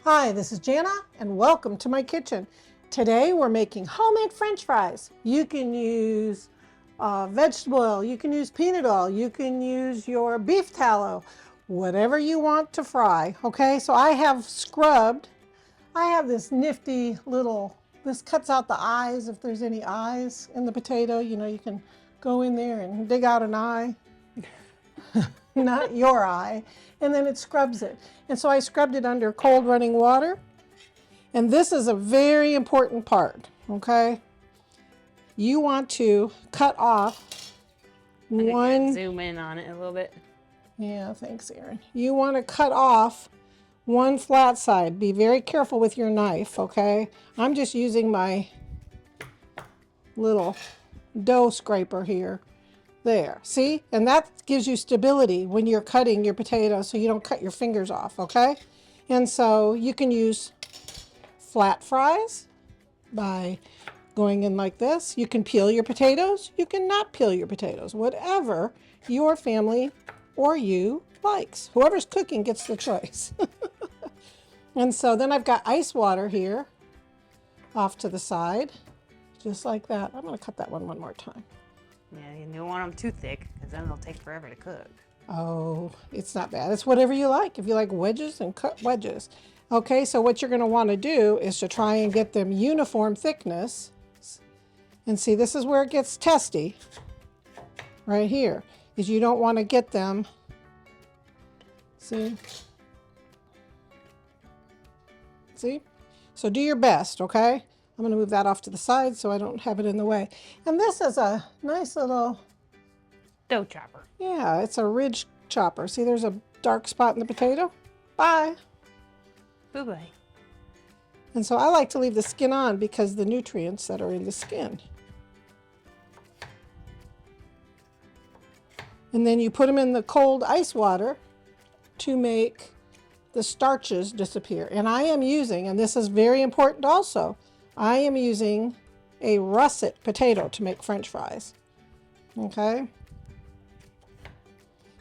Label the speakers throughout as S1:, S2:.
S1: Hi, this is Jana and welcome to my kitchen. Today we're making homemade French fries. You can use vegetable oil, you can use peanut oil, you can use your beef tallow, whatever you want to fry. Okay, so I have scrubbed. I have this nifty little, this cuts out the eyes if there's any eyes in the potato. You know, you can go in there and dig out an eye. Not your eye, and then it scrubs it. And so I scrubbed it under cold running water. And this is a very important part, okay? You want to cut off one.
S2: Zoom in on it a little bit.
S1: Yeah, thanks, Erin. You want to cut off one flat side. Be very careful with your knife, okay? I'm just using my little dough scraper here. There, see? And that gives you stability when you're cutting your potatoes so you don't cut your fingers off, okay? And so you can use flat fries by going in like this. You can peel your potatoes. You can not peel your potatoes. Whatever your family or you likes. Whoever's cooking gets the choice. And so then I've got ice water here off to the side, just like that. I'm going to cut that one more time.
S2: Yeah, you don't want them too thick because then they'll take forever to cook.
S1: Oh, it's not bad. It's whatever you like. If you like wedges, then cut wedges. Okay, so what you're going to want to do is to try and get them uniform thickness. And see, this is where it gets testy. Right here. Is you don't want to get them. See? See? So do your best, okay? I'm going to move that off to the side so I don't have it in the way. And this is a nice little
S2: dough chopper.
S1: Yeah, it's a ridge chopper. See, there's a dark spot in the potato. Bye.
S2: Bye-bye.
S1: And so I like to leave the skin on because the nutrients that are in the skin. And then you put them in the cold ice water to make the starches disappear. And I am using, and this is very important also, I am using a russet potato to make French fries. Okay?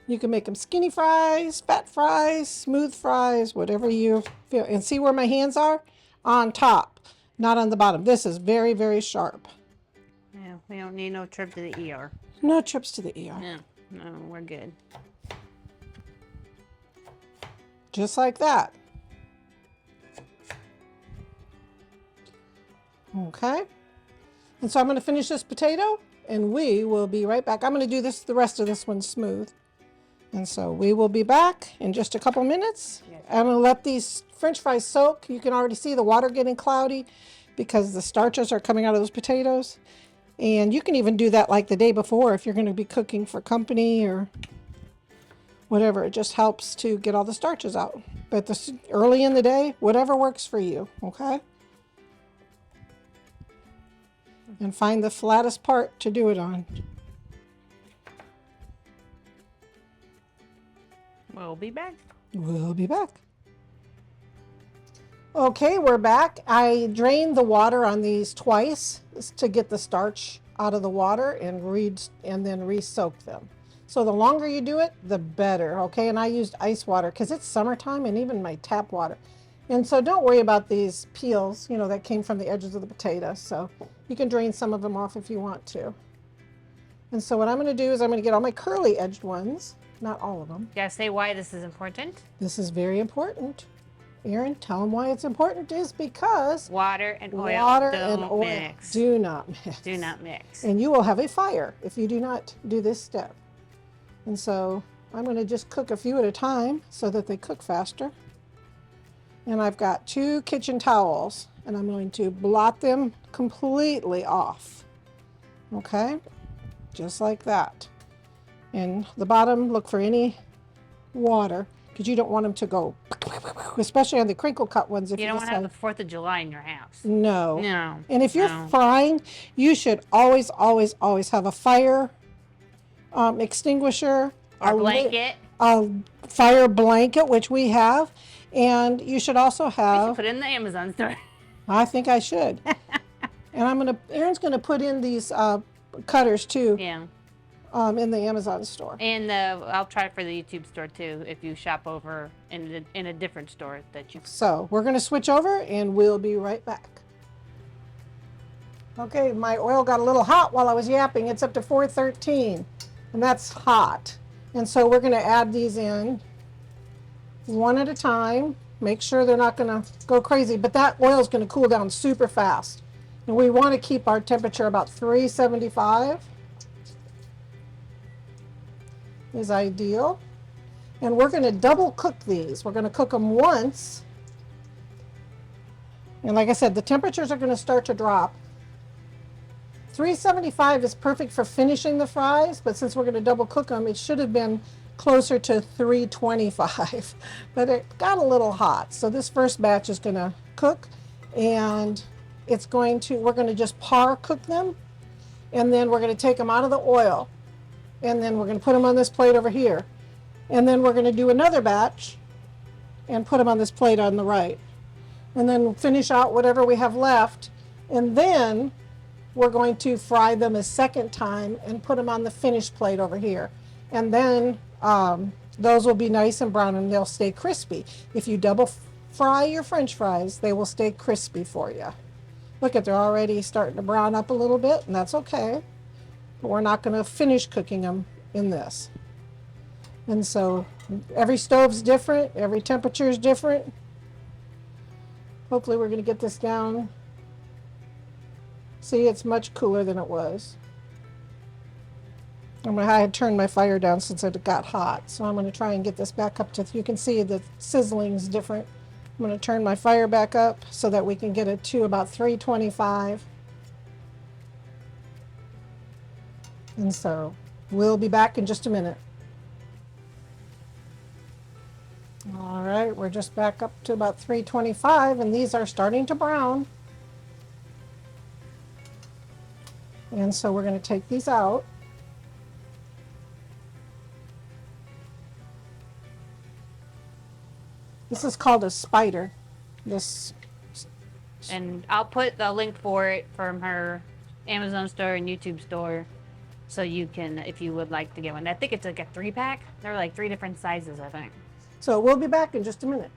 S1: You can make them skinny fries, fat fries, smooth fries, whatever you feel. And see where my hands are? On top, not on the bottom. This is very, very sharp.
S2: Yeah, we don't need no trip to the ER.
S1: No trips to the ER.
S2: No, we're good.
S1: Just like that. Okay. And so I'm going to finish this potato and we will be right back. I'm going to do the rest of this one smooth. And so we will be back in just a couple minutes. Yes. I'm going to let these French fries soak. You can already see the water getting cloudy because the starches are coming out of those potatoes. And you can even do that like the day before if you're going to be cooking for company or whatever. It just helps to get all the starches out. But early in the day, whatever works for you, okay? And find the flattest part to do it on.
S2: We'll be back.
S1: We'll be back. Okay, we're back. I drained the water on these twice to get the starch out of the water and then re-soak them. So the longer you do it, the better, okay? And I used ice water because it's summertime and even my tap water. And so don't worry about these peels, you know, that came from the edges of the potato. So you can drain some of them off if you want to. And so what I'm going to do is I'm going to get all my curly edged ones, not all of them.
S2: Yeah, say why this is important.
S1: This is very important. Erin, tell them why it's important is because
S2: water and oil
S1: mix. Do not mix.
S2: Do not mix.
S1: And you will have a fire if you do not do this step. And so I'm going to just cook a few at a time so that they cook faster. And I've got 2 kitchen towels and I'm going to blot them completely off. Okay? Just like that. And the bottom, look for any water because you don't want them to go, especially on the crinkle cut ones. If
S2: you don't want to have the 4th of July in your house.
S1: No.
S2: No.
S1: And if you're frying, you should always, always, always have a fire extinguisher.
S2: Or blanket.
S1: A fire blanket, which we have. And you should also have.
S2: You should put it in the Amazon store.
S1: I think I should. And Erin's gonna put in these cutters too.
S2: Yeah.
S1: in the Amazon store.
S2: And I'll try it for the YouTube store too if you shop over in a different store that you.
S1: So we're going to switch over and we'll be right back. Okay, my oil got a little hot while I was yapping. It's up to 413, and that's hot. And so we're going to add these in one at a time. Make sure they're not going to go crazy, but that oil is going to cool down super fast. And we want to keep our temperature about 375 is ideal. And we're going to double cook these. We're going to cook them once. And like I said, the temperatures are going to start to drop. 375 is perfect for finishing the fries, but since we're going to double cook them, it should have been closer to 325, but it got a little hot. So this first batch is going to cook, and we're going to just par cook them, and then we're going to take them out of the oil, and then we're going to put them on this plate over here, and then we're going to do another batch and put them on this plate on the right, and then finish out whatever we have left, and then we're going to fry them a second time and put them on the finished plate over here. And then those will be nice and brown and they'll stay crispy. If you double fry your French fries, they will stay crispy for you. Look at, they're already starting to brown up a little bit, and that's okay. But we're not going to finish cooking them in this. And so every stove's different, every temperature is different. Hopefully we're going to get this down. See, it's much cooler than it was. I had turned my fire down since it got hot, so I'm going to try and get this back up to, you can see the sizzling is different. I'm going to turn my fire back up so that we can get it to about 325. And so we'll be back in just a minute. All right, we're just back up to about 325, and these are starting to brown. And so we're going to take these out. This is called a spider.
S2: And I'll put the link for it from her Amazon store and YouTube store, so you can, if you would like to get one. I think it's like a 3-pack. They're like 3 different sizes, I think.
S1: So we'll be back in just a minute.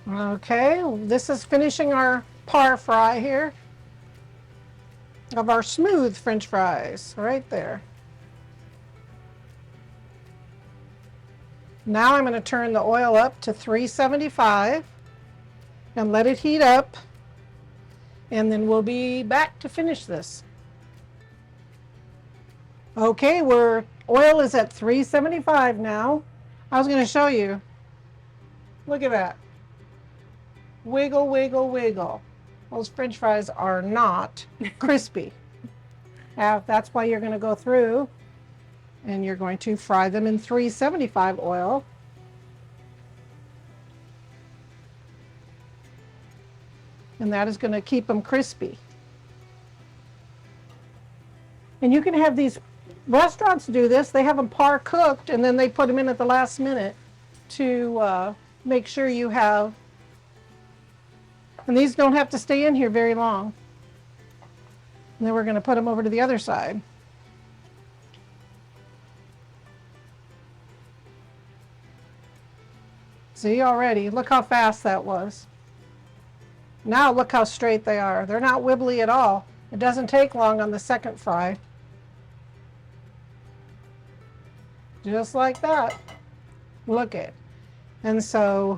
S1: Okay, this is finishing our par fry here of our smooth French fries right there. Now I'm going to turn the oil up to 375 and let it heat up, and then we'll be back to finish this. Okay, oil is at 375 now. I was going to show you. Look at that. Wiggle, wiggle, wiggle. Those French fries are not crispy. That's why you're going to go through and you're going to fry them in 375 oil. And that is going to keep them crispy. And you can have these restaurants do this. They have them par cooked and then they put them in at the last minute to make sure you have. And these don't have to stay in here very long. And then we're going to put them over to the other side. See already, look how fast that was. Now look how straight they are. They're not wibbly at all. It doesn't take long on the second fry. Just like that. Look it. And so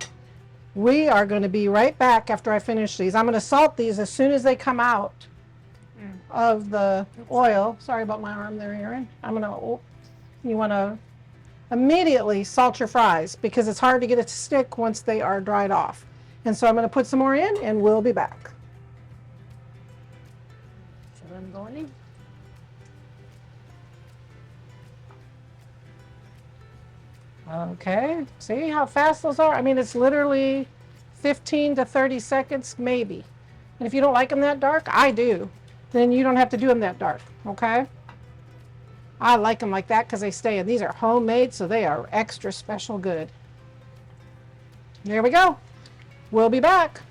S1: we are going to be right back after I finish these. I'm going to salt these as soon as they come out of the oil. Sorry about my arm there, Erin. You want to immediately salt your fries because it's hard to get it to stick once they are dried off. And so I'm going to put some more in and we'll be back.
S2: So I'm going in.
S1: Okay, see how fast those are? I mean, it's literally 15 to 30 seconds, maybe. And if you don't like them that dark, I do, then you don't have to do them that dark, okay? I like them like that because they stay, and these are homemade, so they are extra special good. There we go. We'll be back.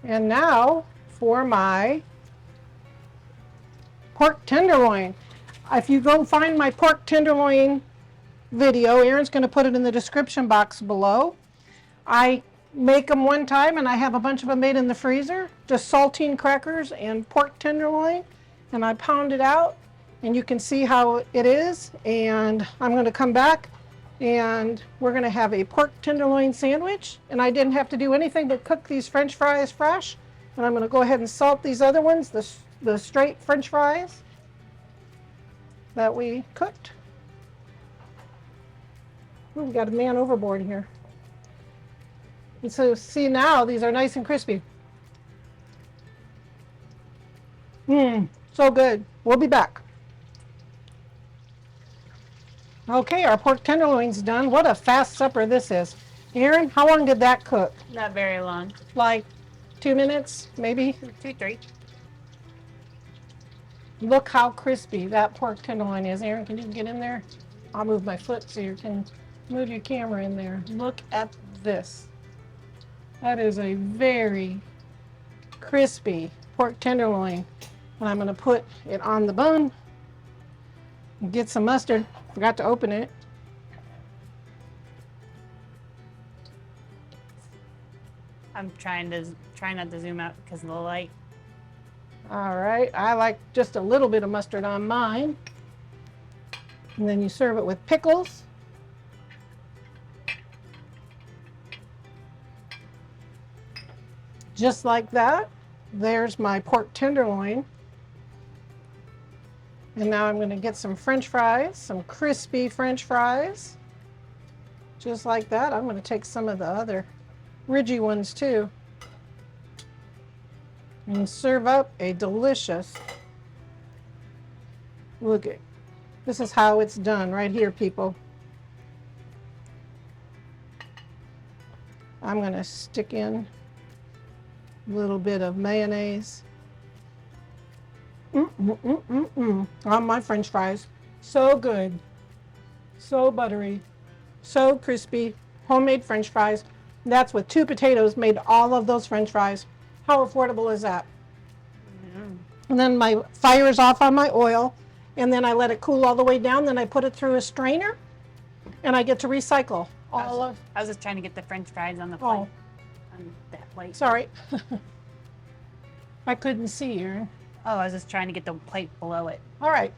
S1: And now for my pork tenderloin. If you go find my pork tenderloin video, Erin's going to put it in the description box below. I make them one time and I have a bunch of them made in the freezer, just saltine crackers and pork tenderloin, and I pound it out and you can see how it is. And I'm going to come back and we're going to have a pork tenderloin sandwich, and I didn't have to do anything but cook these french fries fresh. And I'm going to go ahead and salt these other ones, the straight french fries that we cooked. Ooh, we got a man overboard here. And so see, now these are nice and crispy. So good. We'll be back. Okay, our pork tenderloin's done. What a fast supper this is. Erin, how long did that cook?
S2: Not very long.
S1: Like 2 minutes, maybe?
S2: 2, 3.
S1: Look how crispy that pork tenderloin is. Erin, can you get in there? I'll move my foot so you can move your camera in there. Look at this. That is a very crispy pork tenderloin. And I'm going to put it on the bun and get some mustard. Forgot to open it.
S2: I'm trying not to zoom out because of the light.
S1: All right, I like just a little bit of mustard on mine. And then you serve it with pickles. Just like that. There's my pork tenderloin. And now I'm going to get some French fries, some crispy French fries. Just like that. I'm going to take some of the other ridgy ones too. And serve up a delicious, look at, this is how it's done right here, people. I'm going to stick in a little bit of mayonnaise on my French fries. So good, so buttery, so crispy, homemade French fries. That's with 2 potatoes made all of those French fries. How affordable is that? And then my fire is off on my oil, and then I let it cool all the way down. Then I put it through a strainer, and I get to recycle all of.
S2: I was just trying to get the French fries on the plate.
S1: Oh,
S2: On that plate.
S1: sorry. I couldn't see, Erin.
S2: Oh, I was just trying to get the plate below it.
S1: All right.